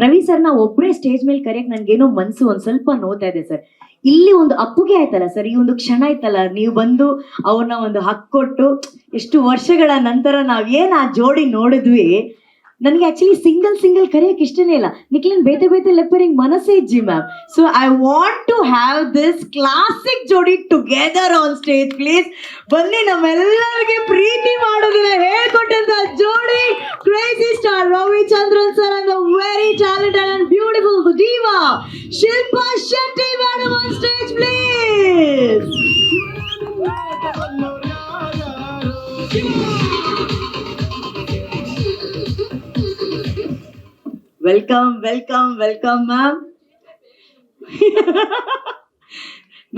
ರವಿ ಸರ್ನ ಒಬ್ಬರೇ ಸ್ಟೇಜ್ ಮೇಲೆ ಕರೆಯಕ್ ನನ್ಗೇನೋ ಮನ್ಸು ಒಂದ್ ಸ್ವಲ್ಪ ನೋತಾ ಇದೆ ಸರ್. ಇಲ್ಲಿ ಒಂದು ಅಪ್ಪುಗೆ ಆಯ್ತಲ್ಲ ಸರ್, ಈ ಒಂದು ಕ್ಷಣ ಆಯ್ತಲ್ಲ, ನೀವು ಬಂದು ಅವ್ರನ್ನ ಒಂದು ಹಕ್ಕೊಟ್ಟು ಎಷ್ಟು ವರ್ಷಗಳ ನಂತರ ನಾವೇನ್ ಆ ಜೋಡಿ ನೋಡಿದ್ವಿ. ನನಗೆ ಆಕ್ಚುಲಿ ಸಿಂಗಲ್ ಕರೆಯಕ್ಕೆ ಇಷ್ಟನೇ ಇಲ್ಲ. ನಿಕ್ಲನ್ ಬೇತೆ ಲೆಪ್ಪರಿಂಗ್ ಮನಸ್ಸೇ ಇಜ್ಜಿ ma'am. So I want to have this classic jodi together on stage please. ಬನ್ನಿ, ನಮ್ಮೆಲ್ಲರಿಗೆ ಪ್ರೀತಿ ಮಾಡೋದನ್ನ ಹೇಳ್ಕೊಟ್ಟಂತ ಜೋಡಿ crazy star Ravichandran sir and the very talented and beautiful diva Shilpa Shetty madam on stage please. Welcome, ma'am.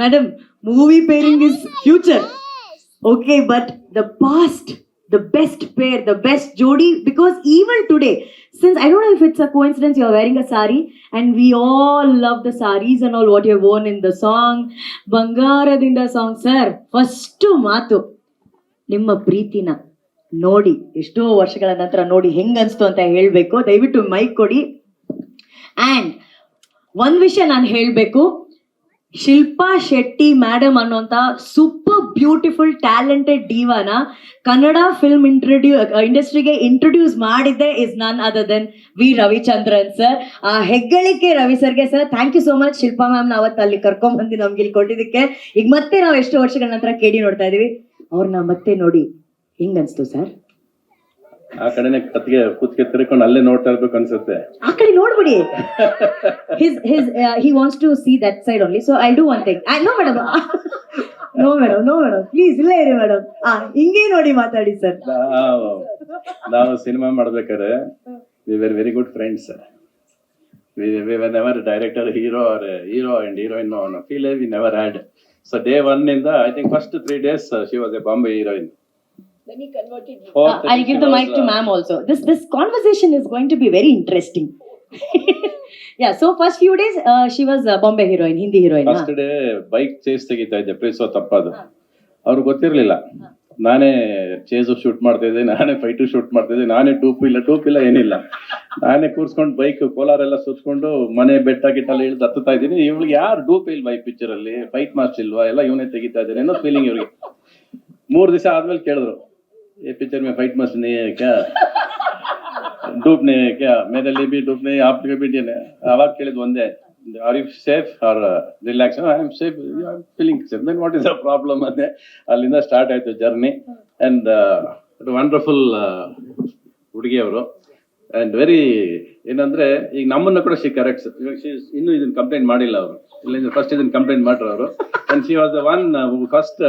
Madam, movie pairing is future. Okay, but the past, the best pair, the best jodi, because even today, since I don't know if it's a coincidence you're wearing a sari, and we all love the saris and all what you've worn in the song, Bangaradinda song, sir. First ಮಾತು ನಿಮ್ಮ ಪ್ರೀತಿನ ನೋಡಿ, ಎಷ್ಟೋ ವರ್ಷಗಳ ನಂತರ ನೋಡಿ ಹೆಂಗ್ ಅನ್ಸ್ತು ಅಂತ ಹೇಳ್ಬೇಕು. ದಯವಿಟ್ಟು ಮೈಕ್ ಕೊಡಿ. ಅಂಡ್ ಒಂದ್ ವಿಷಯ ನಾನು ಹೇಳ್ಬೇಕು, ಶಿಲ್ಪಾ ಶೆಟ್ಟಿ ಮೇಡಮ್ ಅನ್ನೋಂತ ಸೂಪರ್ ಬ್ಯೂಟಿಫುಲ್ ಟ್ಯಾಲೆಂಟೆಡ್ ಡಿವಾನ ಕನ್ನಡ ಫಿಲ್ಮ್ ಇಂಡಸ್ಟ್ರಿಗೆ ಇಂಟ್ರೊಡ್ಯೂಸ್ ಮಾಡಿದ್ದೆ is none other than V Ravichandran sir. ಆ ಹೆಗ್ಗಳಿಕೆ ರವಿ ಸರ್ಗೆ sir. Thank you so much Shilpa ma'am ಅವತ್ತು ಅಲ್ಲಿ ಕರ್ಕೊಂಡ್ ಬಂದು ನಮ್ಗೆ ಇಲ್ಲಿ ಕೊಟ್ಟಿದ್ದಕ್ಕೆ. ಈಗ ಮತ್ತೆ ನಾವು ಎಷ್ಟೋ ವರ್ಷಗಳ ನಂತರ ಕೇಳಿ ನೋಡ್ತಾ ಇದೀವಿ. ಅವ್ರನ್ನ ಮತ್ತೆ ನೋಡಿ ಹೆಂಗ್ ಅನ್ಸ್ತು ಸರ್? ಆ ಕಡೆನೆ ಕತ್ತಿಗೆ ಕೂತ್ಗೆ ತಿರ್ಕೊಂಡು ಅಲ್ಲೇ ನೋಡ್ತಾ ಇರ್ಬೇಕು ಅನ್ಸುತ್ತೆ. ಆ ಕಡೆ ನೋಡ್ಬಿಡಿ. he wants to see that side only, so I'll do one thing. No madam, please ಇಲ್ಲ ಇರಿ ಮೇಡಮ್. ಹಿಂಗೆ ನೋಡಿ ಮಾತಾಡಿ ಸರ್. ನಾವು ಸಿನಿಮಾ ಮಾಡ್ಬೇಕಾದ್ರೆ we were very good friends. We were never director, hero and heroine. No, feel we never had. So day one in the, I think first 3 days she was a Bombay heroine. Then he converted you. I'll give the mic to ma'am also. This conversation is going to be very interesting. Yeah, so first few days she was Bombay heroine, Hindi heroine. First day bike chase ತೆಗಿತಾ ಇದ್ದೆ, ಪ್ರೀಸೋ ತಪ್ಪದು. ಅವ್ರಿಗೆ ಗೊತ್ತಿರ್ಲಿಲ್ಲ ನಾನೇ chase shoot ಮಾಡ್ತಾ ಇದ್ದೆ, ನಾನೇ fight shoot ಮಾಡ್ತಾ ಇದ್ದೆ, ನಾನೇ ಟೂಪ್ ಇಲ್ಲ ಏನಿಲ್ಲ. ನಾನೇ ಕೂರ್ಸ್ಕೊಂಡು ಬೈಕ್ ಕೋಲಾರೆಲ್ಲ ಸುತ್ಕೊಂಡು ಮನೆ ಬೆಟ್ಟ ಗಿಟ್ಟೆಲ್ಲ ಇಳಿದು ಹತ್ತುತ್ತಾ ಇದ್ದೀನಿ. ಇವ್ಳಿಗೆ ಯಾರು ಡೂಪ್ ಇಲ್ವಾ ಈ ಪಿಕ್ಚರ್ ಅಲ್ಲಿ, ಫೈಟ್ ಮಾಸ್ಟರ್ ಇಲ್ವಾ, ಎಲ್ಲ ಇವನೇ ತೆಗಿತಾ ಇದ್ದಾನೆ ಅನ್ನೋ ಫೀಲಿಂಗ್ ಇವ್ರಿಗೆ. 3 ದಿವಸ ಆದ್ಮೇಲೆ ಕೇಳಿದ್ರು, ये पिक्चर में फाइट मस्त नहीं है क्या, डूब नहीं है क्या, मेरे लिए भी डूब नहीं, आपके भी नहीं है. आवाज ಕೇಳಿದ್ ಒಂದೇ, are you safe are relax? I am safe, you are feeling safe, then what is the problem ಅಂದೆ. ಅಲ್ಲಿಂದ ಸ್ಟಾರ್ಟ್ ಆಯ್ತು ಜರ್ನಿ. ಅಂಡ್ ವಂಡರ್ಫುಲ್ ಹುಡುಗಿ ಅವರು. ಅಂಡ್ ವೆರಿ ಏನಂದ್ರೆ, ಈಗ ನಮ್ಮನ್ನ ಕೂಡ ಶಿ ಕರೆಕ್ಟ್ಸ್. ಇನ್ನೂ ಇದನ್ನ ಕಂಪ್ಲೇಂಟ್ ಮಾಡಿಲ್ಲ ಅವರು, ಇಲ್ಲ ಫಸ್ಟ್ ಇದನ್ನ ಕಂಪ್ಲೇಂಟ್ ಮಾಡ್ರು ಅವರು. And she was the one first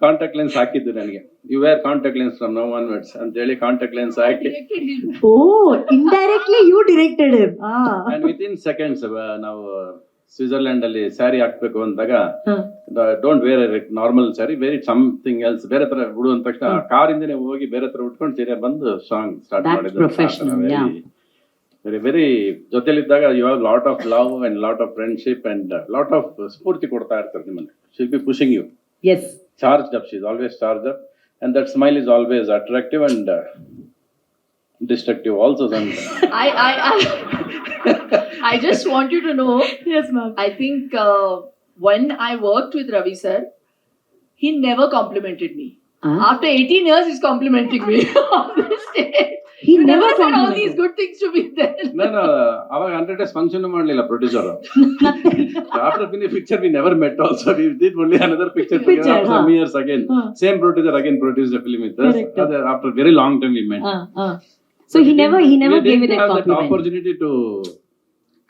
contact lens ಹಾಕಿದ್ದು ನನಗೆ. You wear contact lens from now onwards ಅಂತ ಹೇಳಿ ಕಾಂಟ್ಯಾಕ್ಟ್ ಲೆನ್ಸ್ ಹಾಕಿ, indirectly you directed him. And with in seconds ನಾವು ಸ್ವಿಟ್ಜರ್ಲ್ಯಾಂಡ್ ಅಲ್ಲಿ ಸ್ಯಾರಿ ಹಾಕ್ಬೇಕು ಅಂದಾಗ, don't wear normal sari, wear it something else, ಬೇರೆ ತರ ಉಡು ಅಂದ ತಕ್ಷಣ ಕಾರಿಂದನೇ ಹೋಗಿ ಬೇರೆ ತರ ಉಟ್ಕೊಂಡು ಸೀರೆ ಬಂದು ಸಾಂಗ್ ಸ್ಟಾರ್ಟ್ ಮಾಡಿದ್ರು. ವೆರಿ ವೆರಿ ಜೊತೆಲಿದ್ದಾಗ you have lot of love and lot of friendship and lot of ಸ್ಫೂರ್ತಿ ಕೊಡ್ತಾ ಇರ್ತಾರೆ ನಿಮ್ಮನ್ನ. She'll be pushing you. Yes. Charged up. She's always charged up, and that smile is always attractive and destructive also. I just want you to know. Yes, ma'am. I think when I worked with Ravi sir, he never complimented me. After 18 years, he's complimenting me on the stage. He You never said all complimented. these good things to me then. No, ಅವಾಗ 100 days function ಮಾಡಲಿಲ್ಲ producer. After finish picture we never met also. We did only another picture together after some years again. Same producer again produced a film with us. After very long time we met. So he never gave you that have compliment. that opportunity to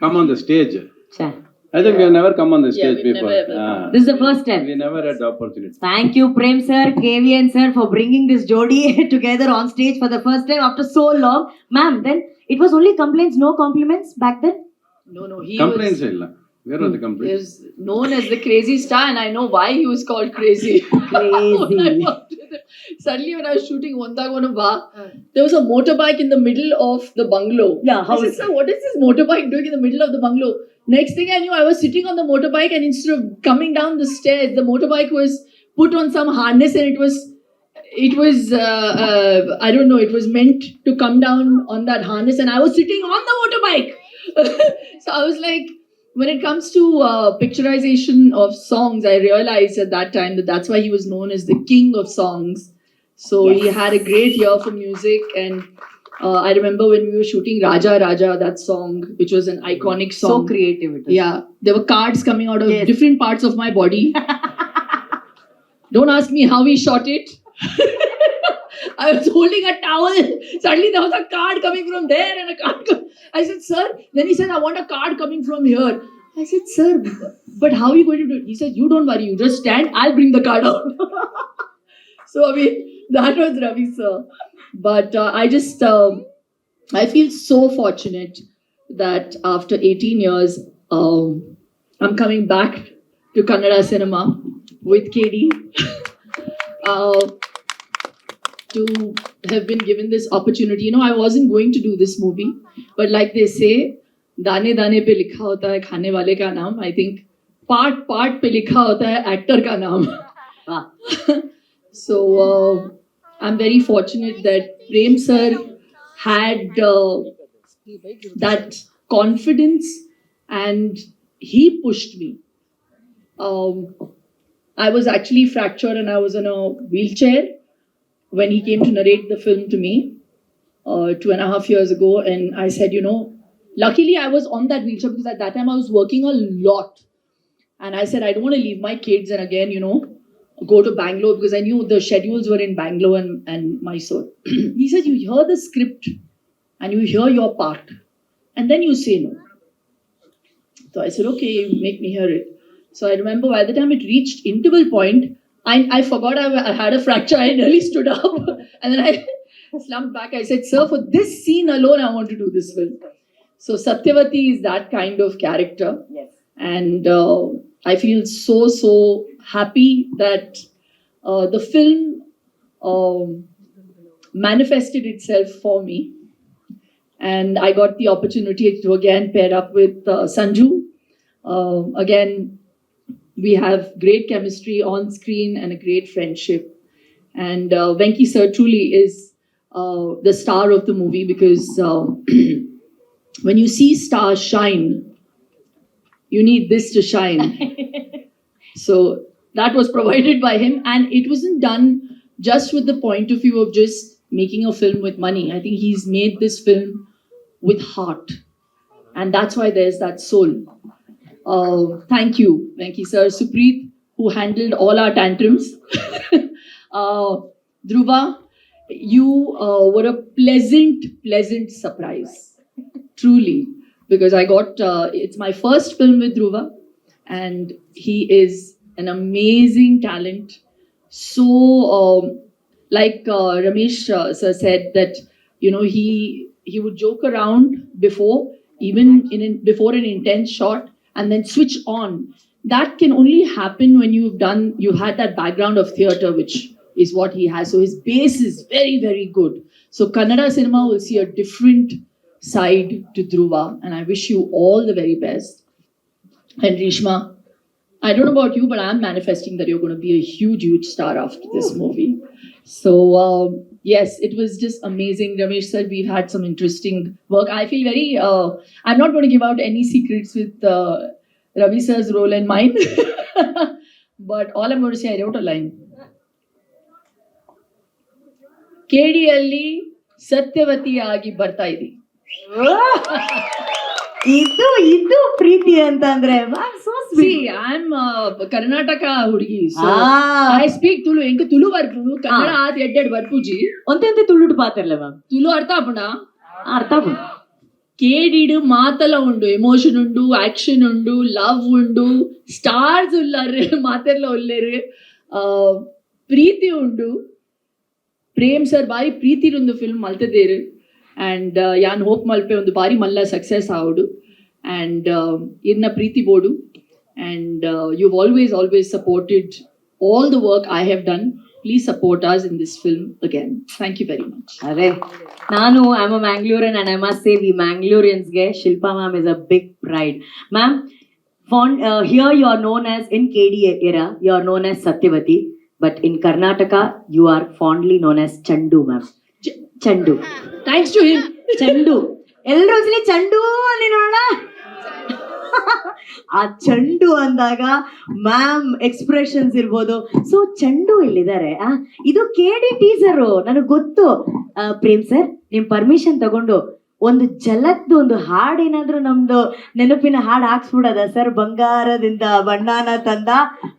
come on the stage. Sure. I think we have never come on the stage we've before. never ever. This is the first time. We never had the opportunity. Thank you, Prem sir, KVN sir, for bringing this jodi together on stage for the first time after so long. Ma'am, then it was only complaints, no compliments back then? No, he Complaints was. ಇಲ್ಲ. Where was the He complaints? was known as the crazy star, and I know why he was called crazy. When I walked with him, suddenly when I was shooting Ondagonu, there was a motorbike in the middle of the bungalow. Yeah, how I said, sir, what is this motorbike doing in the middle of the bungalow? Next thing I knew, I was sitting on the motorbike, and instead of coming down the stairs, the motorbike was put on some harness, and it was I don't know, it was meant to come down on that harness, and I was sitting on the motorbike. So I was like, when it comes to picturization of songs, I realized at that time that that's why he was known as the king of songs. So he had a great ear for music, and I remember when we were shooting Raja Raja, that song, which was an iconic So song. creative it is. Yeah, there were cards coming out of Yes. different parts of my body. Don't ask me how he shot it. I was holding a towel. Suddenly there was a card coming from there and a card. I said, sir. Then he said, I want a card coming from here. I said, sir, but how are you going to do it? He said, you don't worry. You just stand. I'll bring the card out. So, I mean, that was Ravi, sir. But I feel so fortunate that after 18 years, I'm coming back to Kannada cinema with KD. To have been given this opportunity. You know, I wasn't going to do this movie, but like they say, दाने दाने पे लिखा होता है खाने वाले का नाम. I think part पे लिखा होता है actor का नाम. Wow. So I'm very fortunate that Prem sir had that confidence, and he pushed me. I was actually fractured and I was in a wheelchair when he came to narrate the film to me 2.5 years ago. And I said, you know, luckily I was on that wheelchair because at that time I was working a lot. And I said, I don't want to leave my kids and again, you know, go to Bangalore because I knew the schedules were in Bangalore and Mysore. He said, you hear the script and you hear your part and then you say no. So I said, okay, you make me hear it. So I remember by the time it reached interval point, I forgot I had a fracture. I nearly stood up and then I slumped back. I said, sir, for this scene alone, I want to do this film. So Satyavati is that kind of character. Yes. And I feel so happy that the film manifested itself for me. And I got the opportunity to again pair up with Sanju. Again, we have great chemistry on screen and a great friendship. And Venki sir truly is the star of the movie because when you see stars shine, you need this to shine. So that was provided by him, and it wasn't done just with the point of view of just making a film with money. I think he's made this film with heart, and that's why there's that soul. Thank you, Venki sir. Supreet, who handled all our tantrums. Dhruva, you were a pleasant surprise. Truly. Because I got, it's my first film with Dhruva, and he is an amazing talent. So, like Ramesh sir said that, you know, he would joke around before, even before an intense shot, and then switch on. That can only happen when you had that background of theatre, which is what he has. So his base is very, very good. So Kannada cinema will see a different side to Dhruva, and I wish you all the very best. And Rishma, I don't know about you, but I'm manifesting that you're going to be a huge star after this movie. So yes, it was just amazing. Ramesh sir, we've had some interesting work. I feel very, I'm not going to give out any secrets with Ravi sir's role and mine. But all I'm going to say, I wrote a line. KD-ಯಲ್ಲಿ ಸತ್ಯವತಿಯಾಗಿ ಬರ್ತಾ ಇದ್ದಿ. ಇದು ಪ್ರೀತಿ ಅಂತಂದ್ರೆ so sweet. See, I'm Karnataka ಹುಡುಗಿ. So I speak Tulu. ಎಂಕ Tulu ಬರ್ಪು Kannada ಆದ ಎಡ್ಡೆಡ್ ಬರ್ಪುಜಿ. ಒಂತೆ ತುಳುಡು ಪಾತ್ರಲ್ಲ ma'am. Tulu ಅರ್ಥ ಆಪುಂಡ? ಅರ್ಥ ಆಪುಂಡು. కేడీడు మాతల ఉండు, ఎమోషన్ ఉండు, యాక్షన్ ఉండు, లవ్ ఉండు, స్టార్స్ ఉల్లారు మాతెర్లో ఉల్లేరు, ಪ್ರೀತಿ ಉಂಡು. ಪ್ರೇಮ್ ಸರ್ ಬಾರಿ ಪ್ರೀತಿ ಒಂದು ಫಿಲ್ಮ್ ಮಲ್ತದೇರು. ಆ್ಯಂಡ್ ಯಾನ್ ಹೋಪ್ ಮಲ್ಪೆ ಒಂದು ಬಾರಿ ಮಲ್ಲ ಸಕ್ಸಸ್ ಆವಡು. ಆ್ಯಂಡ್ ಇನ್ನ ಪ್ರೀತಿ ಬೋಡು. And you always supported all the work I have done. Please support us in this film again. Thank you very much. ಅರೆ ನಾನು I am a Mangalorean and I must say we Mangaloriansಗೆ Shilpa ma'am is a big pride. Ma'am, here you are known as, in KD era, you are known as Satyavati, but in Karnataka you are fondly known as Chandu, ma'am. Chandu. Thanks to him. Chandu. ಎಲ್ರು ಒಂದ್ಸಲಿ ಚಂಡು ಅಲ್ಲಿ ನೋಡೋಣ. ಆ ಚಂಡು ಅಂದಾಗ ma'am expressions ಇರ್ಬೋದು. So ಚಂಡು ಇಲ್ಲಿದ್ದಾರೆ. ಇದು KD ಟೀಸರು, ನನಗೆ ಗೊತ್ತು. ಪ್ರೇಮ್ ಸರ್, ನಿಮ್ ಪರ್ಮಿಷನ್ ತಗೊಂಡು ಒಂದು ಜಲಕ್ದು ಒಂದು ಹಾಡೇನಾದ್ರೂ ನಮ್ದು ನೆನಪಿನ ಹಾಡು ಹಾಕ್ಸ್ಬಿಡದ ಸರ್? ಬಂಗಾರದಿಂದ ಬಣ್ಣಾನ ತಂದ,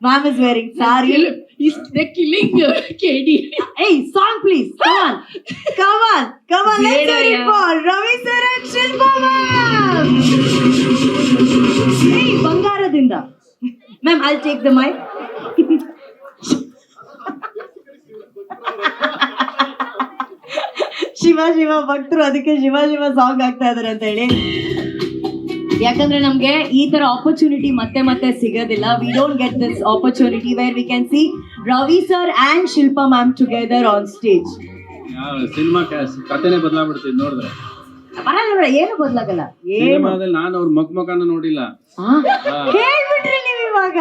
ma'am is varying sorry. They're killing KD. Hey, song please. Come on. Let's hear it for Ravi sir and Shilpa ma'am. Hey, ಬಂಗಾರದಿಂದ. Ma'am, I'll take the mic. Shiva ಭಕ್ತರು ಅದಕ್ಕೆ ಶಿವ ಸಾಂಗ್ ಆಗ್ತಾ ಇದಾರೆ ಅಂತ ಹೇಳಿ. ಯಾಕಂದ್ರೆ ನಮ್ಗೆ ಈ ತರ ಆಪರ್ಚುನಿಟಿ ಮತ್ತೆ ಸಿಗೋದಿಲ್ಲ. We don't get this opportunity where we can see Ravi sir and Shilpa ma'am together on stage. Cinema ಕಥೆನೇ ಬದಲಾಗ್ಬಿಡ್ತಿದ್ ನೋಡಿದ್ರೆ. ಬರಲ್ಲ, ಏನು ಬದಲಾಗಲ್ಲ. ಸಿನಿಮಾದಲ್ಲಿ ನಾನು ಅವ್ರ ಮಕ್ಕನ ನೋಡಿಲ್ಲ. ಹೇಳ್ಬಿಟ್ರಿ ನೀವ್ ಇವಾಗ,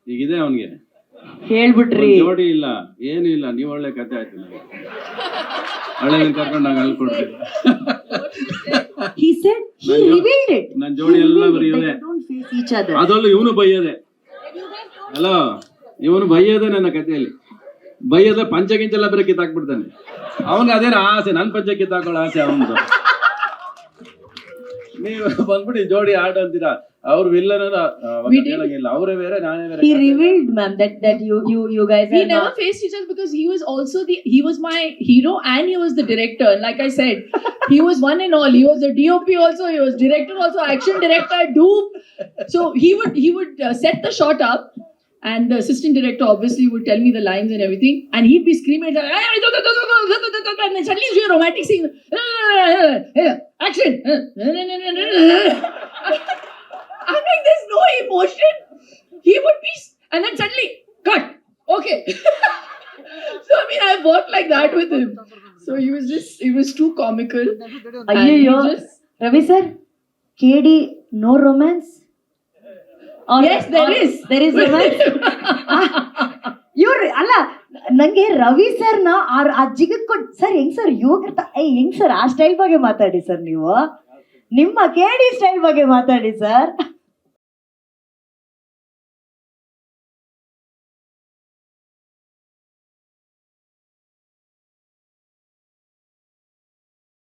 ಈಗಿದೆ ಅವನ್ಗೆ ಹೇಳ್ಬಿಟ್ರಿ. ಜೋಡಿ ಇಲ್ಲ, ಏನು ಇಲ್ಲ. ನೀವ್ ಒಳ್ಳೆ ಕತೆ ಆಯ್ತು. ಹಳೆ ಕರ್ಕೊಂಡು ನಂಗೆ ಅಲ್ಲಿ ಕೊಡ್ತೀನಿ. He said he revealed it. ನನ್ ಜೋಡಿ ಎಲ್ಲ ಬರೆಯೋದೆ, ಅದರಲ್ಲೂ ಇವನು ಬೈಯೋದೆ. ಅಲೋ, ಇವನು ಬೈಯೋದೆ ನನ್ನ ಕಥೆಯಲ್ಲಿ. ಬೈಯೋದೆ ಪಂಚಗಿಂಚೆಲ್ಲ ಬರೀ ಕಿತ್ತಾಕ್ಬಿಡ್ತಾನೆ. ಅವನ್ಗೆ ಅದೇನು ಆಸೆ, ನನ್ ಪಂಚ ಕಿತ್ತಾಕೊಳ್ಳೋ ಆಸೆ ಅವನದು. ನೀವು ಬಂದ್ಬಿಟ್ಟು ಜೋಡಿ ಆಟ ಅಂತೀರಾ. ಅವ್ರ ವಿಲ್ಲನ್ ಹೇಳಂಗಿಲ್ಲ, ಅವರೇ ಬೇರೆ ನಾನೇ ಬೇರೆ. He revealed, ma'am, that you guys. We never faced each other because he was my hero and he was the director. Like I said, he was one and all. He was the DOP also. He was director also, action director, dupe. So he would set the shot up, and the assistant director obviously would tell me the lines and everything, and he'd be screaming, and then suddenly it's a romantic scene. Action. I'm like, there's no emotion. He would be, and then suddenly, cut. Okay. So I mean, I've worked like that with him. So it was too comical. Ayyo, Ravi sir, KD, no romance? Yes, there is romance. ಅಲ್ಲ, ನಂಗೆ ರವಿ ಸರ್ನ ಆ ಜಿಗದ್ ಕೊಟ್ಟು sir ಹೆಂಗ್ sir ಹೆಂಗ್ sir ಆ style ಬಗ್ಗೆ ಮಾತಾಡಿ ಸರ್. ನೀವು ನಿಮ್ಮ KD ಸ್ಟೈಲ್ ಬಗ್ಗೆ ಮಾತಾಡಿ ಸರ್.